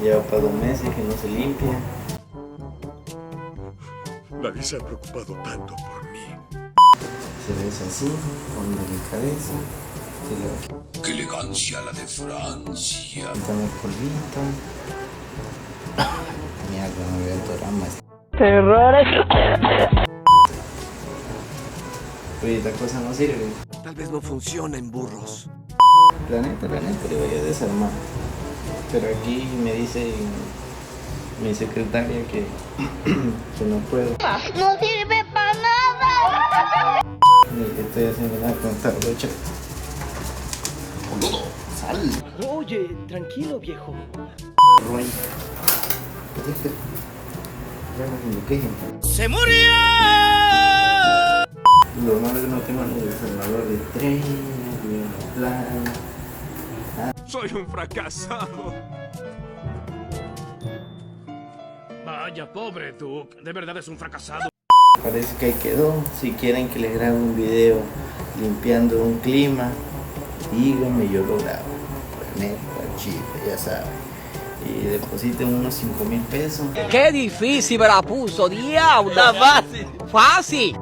Lleva para 2 meses que no se limpia. Nadie se ha preocupado tanto por mí. Se besa así, con delicadeza. ¡Qué elegancia la de Francia! Quítame el polvito. Mierda, no veo drama. Terrores. Oye, esta cosa no sirve. Tal vez no funciona en burros. La neta, le voy a desarmar. Pero aquí me dice mi secretaria que no puedo. No sirve para nada. Ni que estoy haciendo nada con esta brocha. ¡Boludo! ¡Sal! Oye, tranquilo, viejo. Roy. Ya no me quejen. ¡Se murió! Lo malo es que no tengo ni el salvador de tren, ni un plan. ¡Soy un fracasado! Vaya, pobre Duke. De verdad es un fracasado. Parece que ahí quedó. Si quieren que les grabe un video limpiando un clima, díganme, yo lo grabo. Neta, chile, ya saben. Y depositen unos 5,000 pesos. Qué difícil me la puso, diablo. Fácil. Fácil.